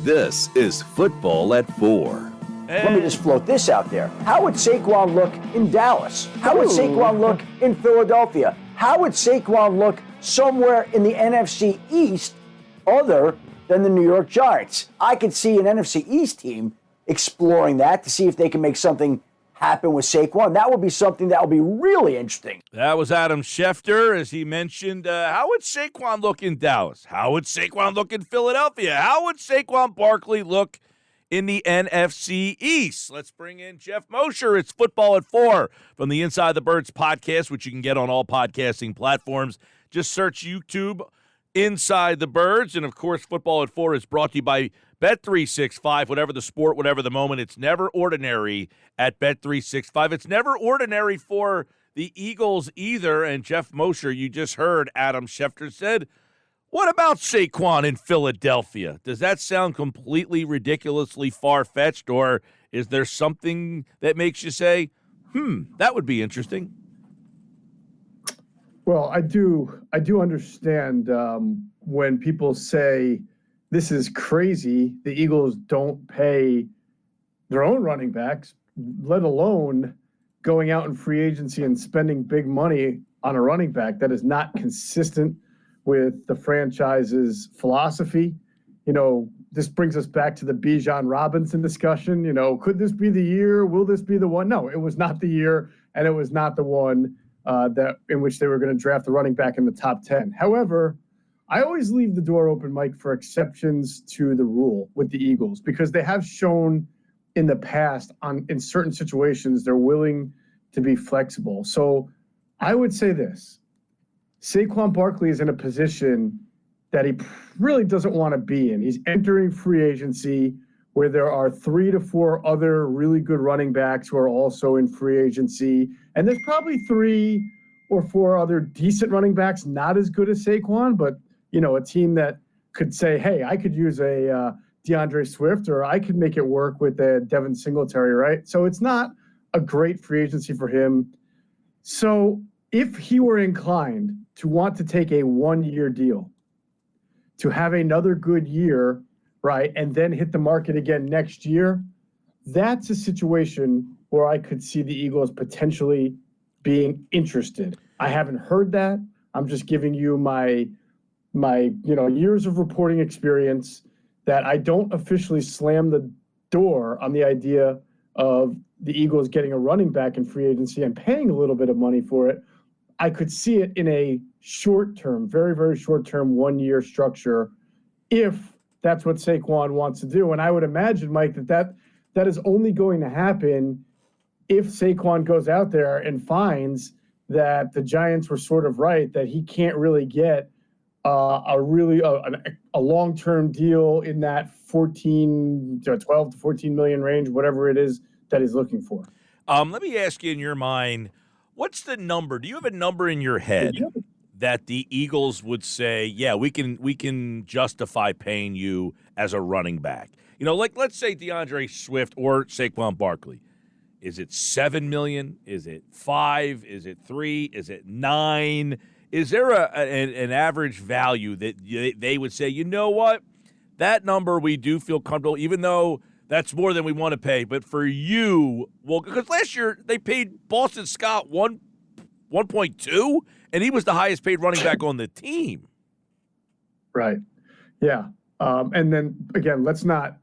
This is Football at 4. Let me just float this out there. How would Saquon look in Dallas? How would Saquon look in Philadelphia? How would Saquon look somewhere in the NFC East other than the New York Giants? I could see an NFC East team exploring that to see if they can make something happen with Saquon. That would be something that would be really interesting. That was Adam Schefter, as he mentioned. How would Saquon look in Dallas? How would Saquon look in Philadelphia? How would Saquon Barkley look in the NFC East? Let's bring in Geoff Mosher. It's Football at 4 from the Inside the Birds podcast, which you can get on all podcasting platforms. Just search YouTube, Inside the Birds. And, of course, Football at 4 is brought to you by Bet365. Whatever the sport, whatever the moment, it's never ordinary at Bet365. It's never ordinary for the Eagles either. And Geoff Mosher, you just heard Adam Schefter said, what about Saquon in Philadelphia? Does that sound completely ridiculously far-fetched, or is there something that makes you say, that would be interesting? Well, I do understand when people say this is crazy. The Eagles don't pay their own running backs, let alone going out in free agency and spending big money on a running back. That is not consistent with the franchise's philosophy. You know, this brings us back to the Bijan Robinson discussion. You know, could this be the year? Will this be the one? No, it was not the year, and it was not the one that in which they were going to draft the running back in the top 10. However, I always leave the door open, Mike, for exceptions to the rule with the Eagles, because they have shown in the past in certain situations they're willing to be flexible. So I would say this. Saquon Barkley is in a position that he really doesn't want to be in. He's entering free agency where there are 3 to 4 other really good running backs who are also in free agency. And there's probably 3 or 4 other decent running backs, not as good as Saquon, but, you know, a team that could say, hey, I could use a DeAndre Swift, or I could make it work with a Devin Singletary, right? So it's not a great free agency for him. So if he were inclined to want to take a 1-year deal, to have another good year, right, and then hit the market again next year, that's a situation where I could see the Eagles potentially being interested. I haven't heard that. I'm just giving you my years of reporting experience that I don't officially slam the door on the idea of the Eagles getting a running back in free agency and paying a little bit of money for it. I could see it in a short-term, very, very short-term 1-year structure if that's what Saquon wants to do. And I would imagine, Mike, that is only going to happen if Saquon goes out there and finds that the Giants were sort of right, that he can't really get a long-term deal in that 14 to 12 to 14 million range, whatever it is that he's looking for. Let me ask you, in your mind, what's the number? Do you have a number in your head that the Eagles would say, yeah, we can justify paying you as a running back? You know, like let's say DeAndre Swift or Saquon Barkley. Is it $7 million? Is it $5 million? Is it $3 million? Is it $9 million? Is there an average value that they would say, you know what, that number we do feel comfortable, even though that's more than we want to pay. But for you, well, because last year they paid Boston Scott 1.2, and he was the highest paid running back on the team. Right. Yeah. And then, again, let's not,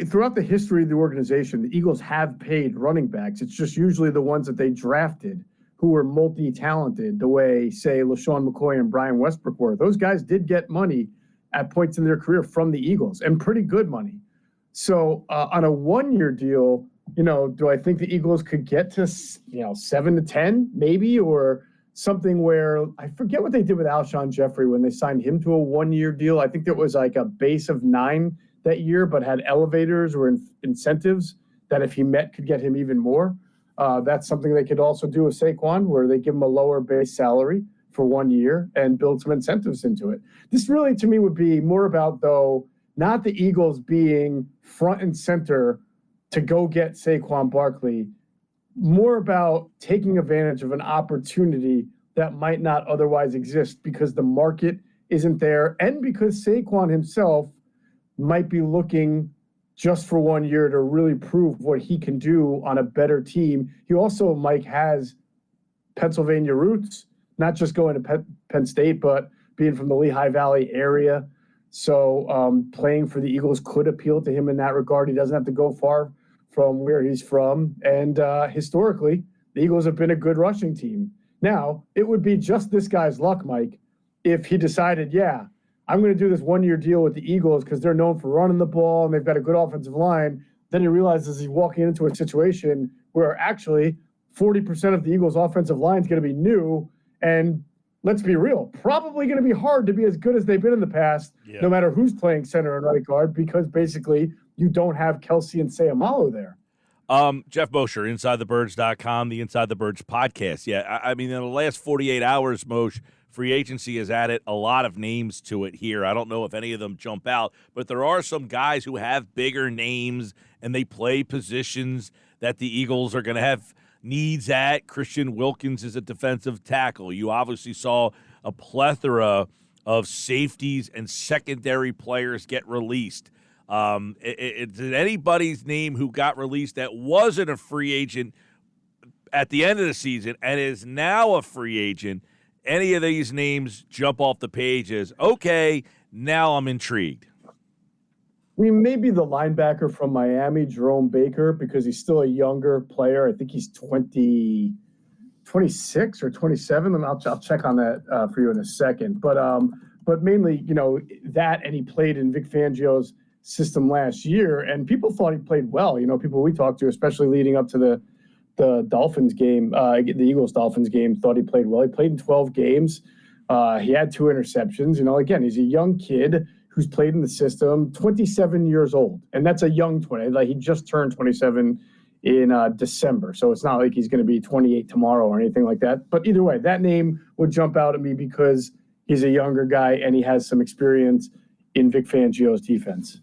throughout the history of the organization, the Eagles have paid running backs. It's just usually the ones that they drafted who were multi-talented, the way, say, LaShawn McCoy and Brian Westbrook were. Those guys did get money at points in their career from the Eagles, and pretty good money. So on a 1-year deal, do I think the Eagles could get to, 7 to 10 maybe, or something where I forget what they did with Alshon Jeffrey when they signed him to a 1-year deal. I think there was like a base of 9 that year, but had elevators or incentives that if he met could get him even more. That's something they could also do with Saquon, where they give him a lower base salary for 1 year and build some incentives into it. This really, to me, would be more about, though, not the Eagles being front and center to go get Saquon Barkley, more about taking advantage of an opportunity that might not otherwise exist because the market isn't there and because Saquon himself might be looking just for 1 year to really prove what he can do on a better team. He also, Mike, has Pennsylvania roots, not just going to Penn State, but being from the Lehigh Valley area. So playing for the Eagles could appeal to him in that regard. He doesn't have to go far from where he's from. And historically, the Eagles have been a good rushing team. Now, it would be just this guy's luck, Mike, if he decided, I'm going to do this 1 year deal with the Eagles because they're known for running the ball and they've got a good offensive line. Then he realizes he's walking into a situation where actually 40% of the Eagles' offensive line is going to be new. And let's be real, probably going to be hard to be as good as they've been in the past, no matter who's playing center and right guard, because basically you don't have Kelsey and Sayamalu there. Geoff Mosher, InsideTheBirds.com, the Inside the Birds podcast. Yeah, I mean, in the last 48 hours, Moshe, free agency has added a lot of names to it here. I don't know if any of them jump out, but there are some guys who have bigger names and they play positions that the Eagles are going to have needs at. Christian Wilkins is a defensive tackle. You obviously saw a plethora of safeties and secondary players get released. Did anybody's name who got released that wasn't a free agent at the end of the season and is now a free agent, any of these names jump off the page as, okay, now I'm intrigued? I mean, maybe the linebacker from Miami, Jerome Baker, because he's still a younger player. I think he's 26 or 27. And I'll check on that for you in a second. But mainly, that, and he played in Vic Fangio's system last year, and people thought he played well. People we talked to, especially leading up to the Dolphins game, the Eagles-Dolphins game, thought he played well. He played in 12 games. He had 2 interceptions. Again, he's a young kid who's played in the system, 27 years old. And that's a young 20. Like, he just turned 27 in December. So it's not like he's going to be 28 tomorrow or anything like that. But either way, that name would jump out at me because he's a younger guy and he has some experience in Vic Fangio's defense.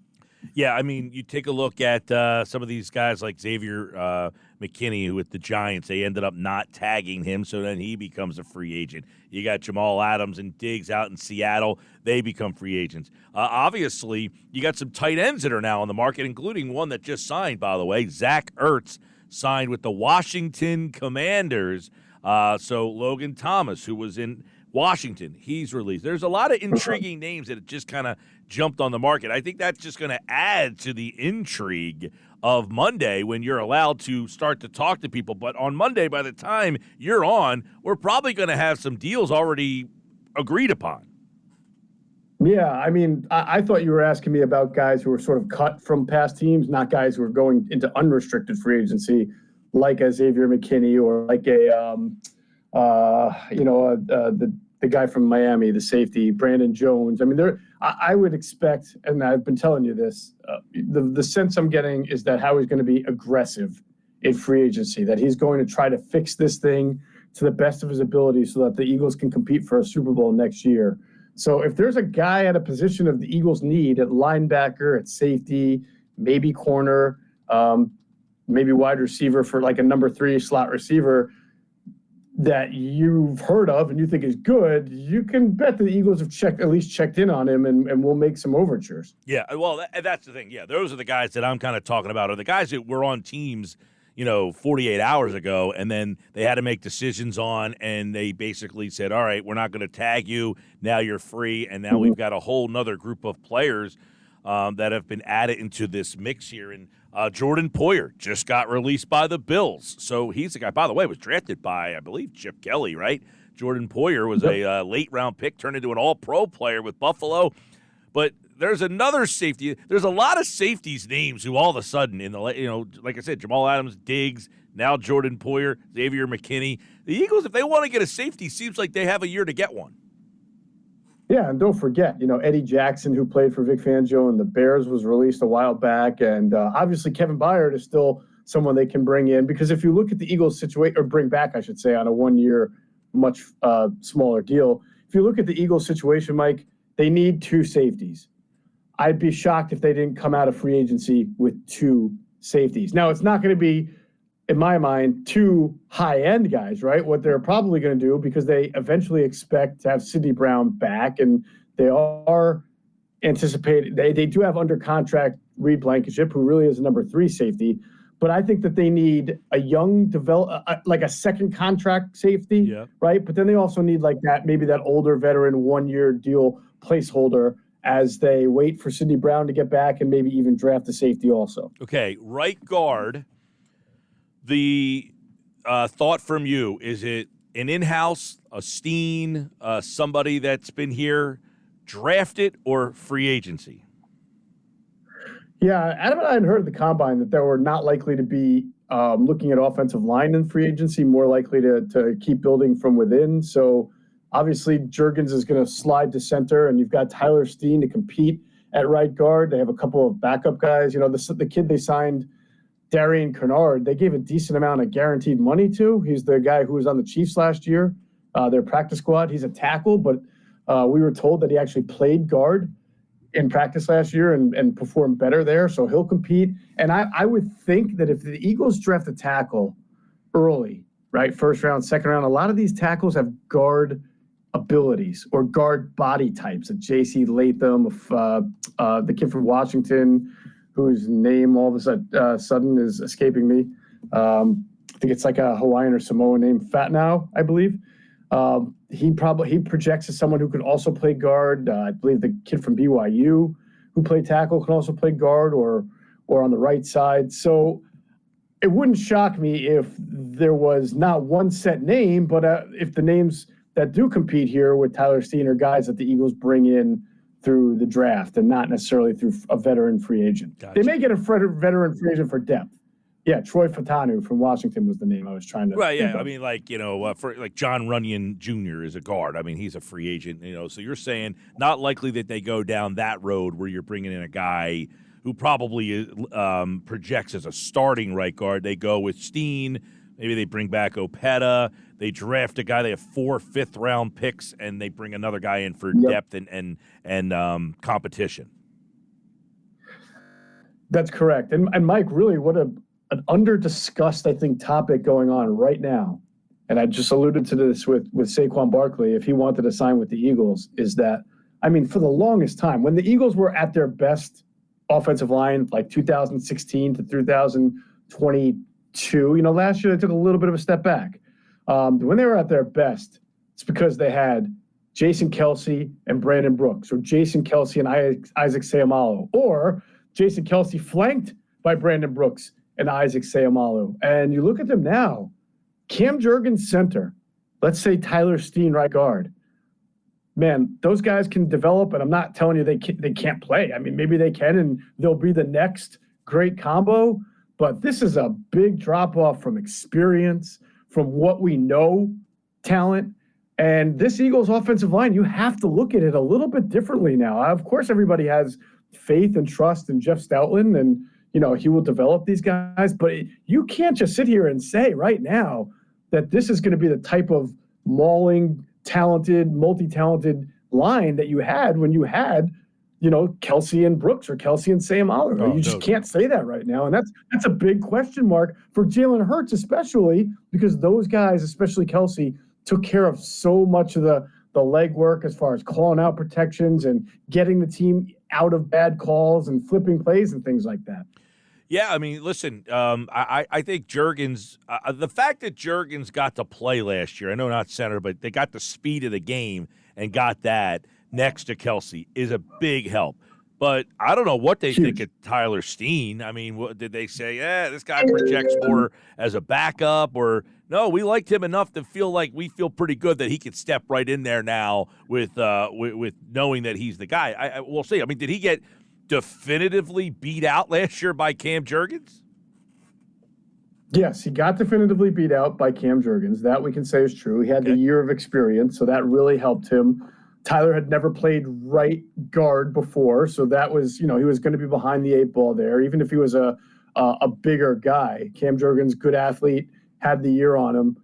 Yeah, I mean, you take a look at some of these guys like Xavier McKinney, who with the Giants, they ended up not tagging him, so then he becomes a free agent. You got Jamal Adams and Diggs out in Seattle. They become free agents. Obviously, you got some tight ends that are now on the market, including one that just signed, by the way. Zach Ertz signed with the Washington Commanders. So Logan Thomas, who was in Washington, he's released. There's a lot of intriguing names that just kind of jumped on the market. I think that's just going to add to the intrigue of Monday when you're allowed to start to talk to people. But on Monday, by the time you're on, we're probably going to have some deals already agreed upon. Yeah, I mean, I thought you were asking me about guys who were sort of cut from past teams, not guys who are going into unrestricted free agency, like a Xavier McKinney or like the guy from Miami, the safety, Brandon Jones. I mean, I would expect, and I've been telling you this, the sense I'm getting is that Howie's going to be aggressive in free agency, that he's going to try to fix this thing to the best of his ability so that the Eagles can compete for a Super Bowl next year. So if there's a guy at a position of the Eagles need at linebacker, at safety, maybe corner, maybe wide receiver for like a number 3 slot receiver that you've heard of and you think is good, you can bet that the Eagles have at least checked in on him and will make some overtures. Yeah, well, that's the thing. Yeah, those are the guys that I'm kind of talking about, are the guys that were on teams, 48 hours ago, and then they had to make decisions on, and they basically said, all right, we're not going to tag you. Now you're free, and now we've got a whole nother group of players that have been added into this mix here. And Jordan Poyer just got released by the Bills. So he's the guy, by the way, was drafted by, I believe, Chip Kelly, right? Jordan Poyer was a late-round pick, turned into an all-pro player with Buffalo. But there's another safety. There's a lot of safeties names who all of a sudden, like I said, Jamal Adams, Diggs, now Jordan Poyer, Xavier McKinney. The Eagles, if they want to get a safety, seems like they have a year to get one. Yeah, and don't forget, Eddie Jackson, who played for Vic Fangio and the Bears, was released a while back. And obviously Kevin Byard is still someone they can bring in, because if you look at the Eagles situation, or bring back, I should say, on a 1-year, much smaller deal. If you look at the Eagles situation, Mike, they need 2 safeties. I'd be shocked if they didn't come out of free agency with 2 safeties. Now, it's not going to be, in my mind, 2 high-end guys, right? What they're probably going to do, because they eventually expect to have Sidney Brown back, and they are anticipate. They do have under contract Reed Blankenship, who really is a number 3 safety. But I think that they need a young like a second contract safety, right? But then they also need like maybe that older veteran 1-year deal placeholder as they wait for Sidney Brown to get back and maybe even draft a safety also. Okay, right guard. The thought from you, is it an in-house, a Steen, somebody that's been here, drafted, or free agency? Yeah, Adam and I had heard at the combine that they were not likely to be looking at offensive line in free agency, more likely to keep building from within. So obviously Juergens is going to slide to center, and you've got Tyler Steen to compete at right guard. They have a couple of backup guys. You know, the kid they signed, Darian Kennard, they gave a decent amount of guaranteed money to. He's the guy who was on the Chiefs last year, their practice squad. He's a tackle, but we were told that he actually played guard in practice last year and performed better there, so he'll compete. And I would think that if the Eagles draft a tackle early, right, first round, second round, a lot of these tackles have guard abilities or guard body types. J.C. Latham, the kid from Washington, whose name all of a sudden is escaping me. I think it's like a Hawaiian or Samoan name, Fatnow, I believe. He projects as someone who could also play guard. I believe the kid from BYU who played tackle can also play guard or on the right side. So it wouldn't shock me if there was not one set name, but if the names that do compete here with Tyler Steen are guys that the Eagles bring in through the draft and not necessarily through a veteran free agent. Gotcha. They may get a veteran free agent for depth. Yeah, Troy Fatanu from Washington was the name I was trying to. Right, yeah. I mean, like, for like John Runyon Jr. is a guard. I mean, he's a free agent, So you're saying not likely that they go down that road where you're bringing in a guy who probably projects as a starting right guard. They go with Steen. Maybe they bring back Opeta. They draft a guy. They have 4 fifth-round picks, and they bring another guy in for depth and competition. That's correct. And Mike, really, what an under-discussed, I think, topic going on right now, and I just alluded to this with Saquon Barkley, if he wanted to sign with the Eagles, is that, I mean, for the longest time, when the Eagles were at their best offensive line, like 2016 to 2022, last year they took a little bit of a step back. When they were at their best, it's because they had Jason Kelce and Brandon Brooks, or Jason Kelce and Isaac Seumalo, or Jason Kelce flanked by Brandon Brooks and Isaac Seumalo. And you look at them now, Cam Juergens center, let's say Tyler Steen right guard. Man, those guys can develop, and I'm not telling you they can't play. I mean, maybe they can, and they'll be the next great combo. But this is a big drop-off from experience, from what we know, talent. And this Eagles offensive line, you have to look at it a little bit differently now. Of course, everybody has faith and trust in Jeff Stoutland, and he will develop these guys. But you can't just sit here and say right now that this is going to be the type of mauling, talented, multi-talented line that you had when you had, Kelce and Brooks or Kelce and Seumalo. You just can't say that right now. And that's a big question mark for Jalen Hurts, especially because those guys, especially Kelce, took care of so much of the legwork as far as calling out protections and getting the team out of bad calls and flipping plays and things like that. Yeah, I mean, listen, I think Juergens, the fact that Juergens got to play last year, I know not center, but they got the speed of the game and got that next to Kelce is a big help. But I don't know what they think of Tyler Steen. I mean, what did they say? This guy projects more as a backup, or no, we liked him enough to feel like we feel pretty good that he could step right in there now with knowing that he's the guy. We'll see. I mean, did he get definitively beat out last year by Cam Juergens? Yes, he got definitively beat out by Cam Juergens. That we can say is true. He had the year of experience, so that really helped him. Tyler had never played right guard before, so that was, he was going to be behind the 8 ball there, even if he was a bigger guy. Cam Juergens, good athlete, had the year on him.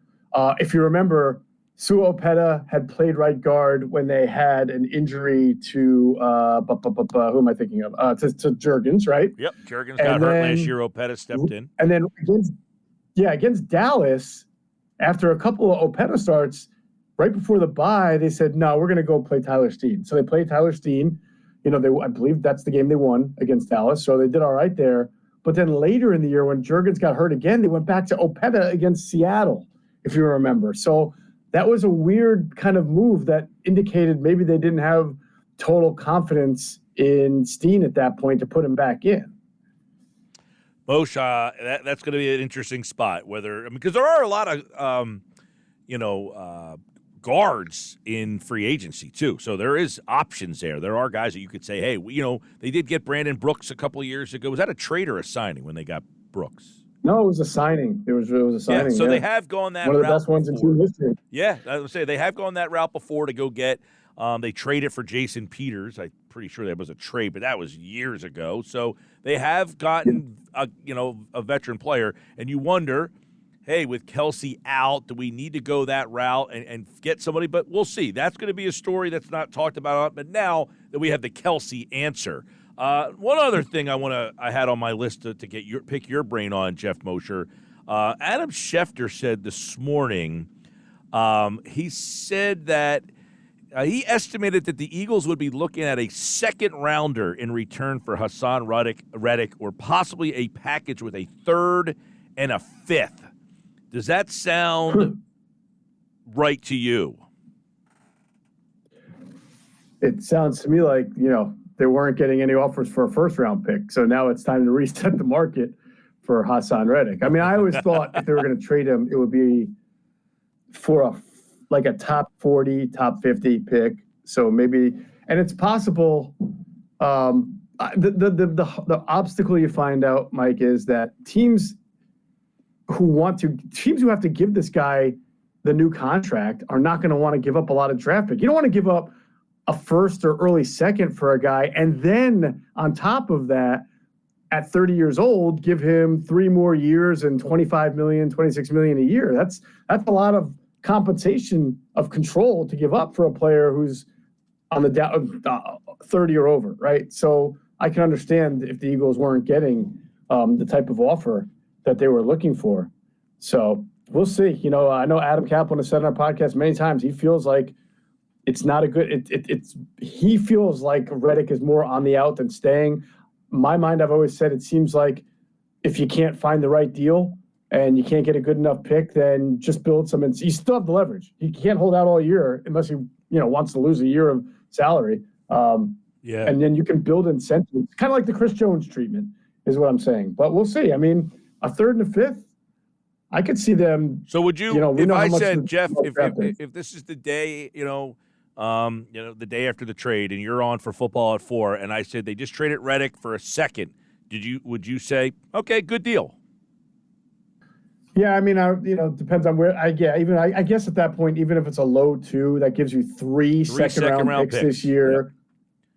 If you remember, Sue Opeta had played right guard when they had an injury to who am I thinking of? To Juergens, right? Yep, Juergens got hurt last year. Opeta stepped in, and then against Dallas, after a couple of Opeta starts, right before the bye, they said, no, we're going to go play Tyler Steen. So they played Tyler Steen. I believe that's the game they won against Dallas, so they did all right there. But then later in the year, when Juergens got hurt again, they went back to Opeta against Seattle, if you remember. So that was a weird kind of move that indicated maybe they didn't have total confidence in Steen at that point to put him back in. Moshe, that's going to be an interesting spot. Because there are a lot of, guards in free agency too. So there is options there. There are guys that you could say, hey, they did get Brandon Brooks a couple of years ago. Was that a trade or a signing when they got Brooks? No, it was a signing. It was a signing. Yeah, so they have gone that route. One of the best ones in team history. Yeah, I would say they have gone that route before to go get. They traded for Jason Peters. I'm pretty sure that was a trade, but that was years ago. So they have gotten a veteran player, and you wonder, hey, with Kelsey out, do we need to go that route and get somebody? But we'll see. That's going to be a story that's not talked about. But now that we have the Kelsey answer, one other thing I had on my list to pick your brain on, Geoff Mosher. Adam Schefter said this morning. He said that he estimated that the Eagles would be looking at a second rounder in return for Hassan Reddick, or possibly a package with a third and a fifth. Does that sound right to you? It sounds to me like, they weren't getting any offers for a first-round pick, so now it's time to reset the market for Hassan Reddick. I mean, I always thought if they were going to trade him, it would be for a top 40, top 50 pick. So maybe, and it's possible. The obstacle you find out, Mike, is that teams who have to give this guy the new contract are not going to want to give up a lot of draft pick. You don't want to give up a first or early second for a guy, and then on top of that, at 30 years old, give him 3 more years and $25 million, $26 million a year. That's a lot of compensation of control to give up for a player who's on the down 30 or over, right? So I can understand if the Eagles weren't getting the type of offer that they were looking for. So we'll see. I know Adam Kaplan has said on our podcast many times, he feels like it's not a good, he feels like Reddick is more on the out than staying. My mind, I've always said, it seems like if you can't find the right deal and you can't get a good enough pick, then just build some, and you still have the leverage. He can't hold out all year unless he, wants to lose a year of salary. Yeah. And then you can build incentives, kind of like the Chris Jones treatment is what I'm saying. But we'll see. I mean, a third and a fifth, I could see them. So would you, if I said, Geoff, if this is the day, the day after the trade and you're on for football at 4, and I said they just traded Reddick for a second, would you say, okay, good deal? Yeah, I mean, depends on where. I guess at that point, even if it's a low 2, that gives you three second round picks this year.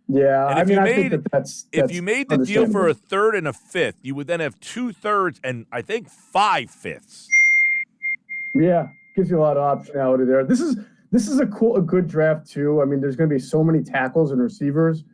Yeah, I think that's if you made the deal for a third and a fifth, you would then have 2 thirds and I think 5 fifths. Yeah, gives you a lot of optionality there. This is a good draft too. I mean, there's going to be so many tackles and receivers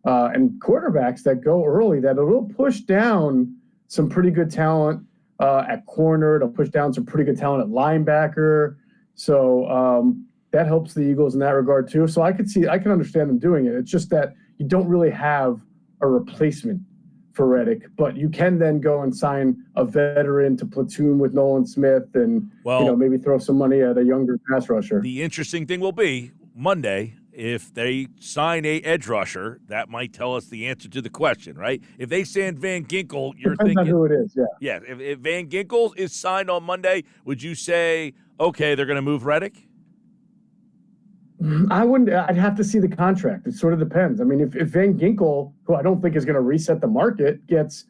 and quarterbacks that go early that it'll push down some pretty good talent at corner. It'll push down some pretty good talent at linebacker. So that helps the Eagles in that regard too. So I can understand them doing it. It's just that you don't really have a replacement for Reddick, but you can then go and sign a veteran to platoon with Nolan Smith and maybe throw some money at a younger pass rusher. The interesting thing will be Monday, if they sign a edge rusher, that might tell us the answer to the question, right? If they send Van Ginkel, you're Depends thinking on who it is, yeah. Yeah, if Van Ginkel is signed on Monday, would you say, okay, they're going to move Reddick? I wouldn't. I'd have to see the contract. It sort of depends. I mean, if Van Ginkel, who I don't think is going to reset the market, gets,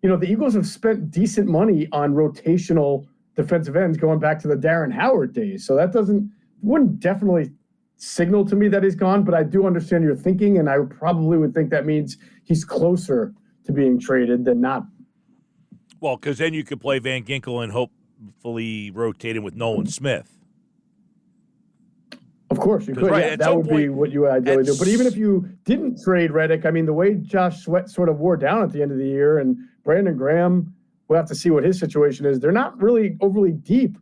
the Eagles have spent decent money on rotational defensive ends going back to the Darren Howard days. So that wouldn't definitely signal to me that he's gone, but I do understand your thinking, and I probably would think that means he's closer to being traded than not. Well, because then you could play Van Ginkel and hopefully rotate him with Nolan Smith. Of course, you could. Right, yeah, that would be what you would ideally do. But even if you didn't trade Reddick, I mean, the way Josh Sweat sort of wore down at the end of the year, and Brandon Graham, we'll have to see what his situation is. They're not really overly deep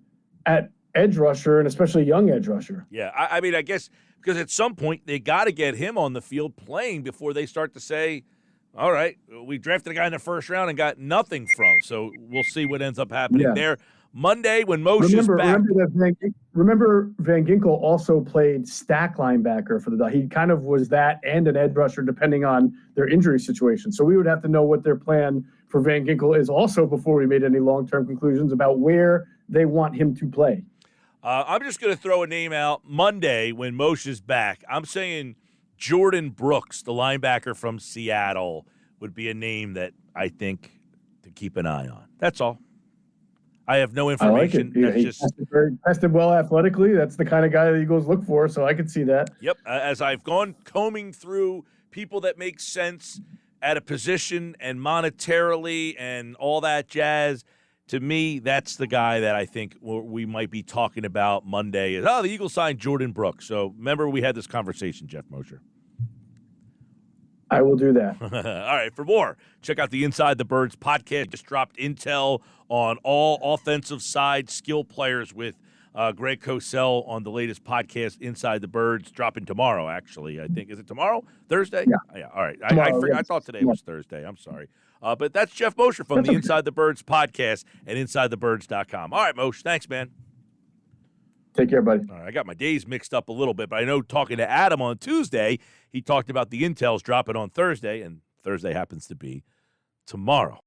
at edge rusher, and especially young edge rusher. Yeah, I mean, I guess because at some point they got to get him on the field playing before they start to say, all right, we drafted a guy in the first round and got nothing from. So we'll see what ends up happening there. Monday when Mosher's back. Remember Van Ginkel also played stack linebacker for he kind of was that and an edge rusher depending on their injury situation. So we would have to know what their plan for Van Ginkel is also before we made any long-term conclusions about where they want him to play. I'm just going to throw a name out Monday when Mosher's back. I'm saying Jordan Brooks, the linebacker from Seattle, would be a name that I think to keep an eye on. That's all. I have no information. I like it. He tested well athletically. That's the kind of guy the Eagles look for, so I could see that. Yep. As I've gone combing through people that make sense at a position and monetarily and all that jazz, to me, that's the guy that I think we might be talking about Monday. The Eagles signed Jordan Brooks. So remember we had this conversation, Geoff Mosher. I will do that. All right. For more, check out the Inside the Birds podcast. Just dropped intel on all offensive side skill players with Greg Cosell on the latest podcast, Inside the Birds, dropping tomorrow, actually. I think. Is it tomorrow? Thursday? Yeah. All right. Tomorrow, I thought today was Thursday. I'm sorry. But that's Geoff Mosher from the Inside the Birds podcast at InsideTheBirds.com. All right, Mosher. Thanks, man. Take care, buddy. All right, I got my days mixed up a little bit, but I know talking to Adam on Tuesday, he talked about the intels dropping on Thursday, and Thursday happens to be tomorrow.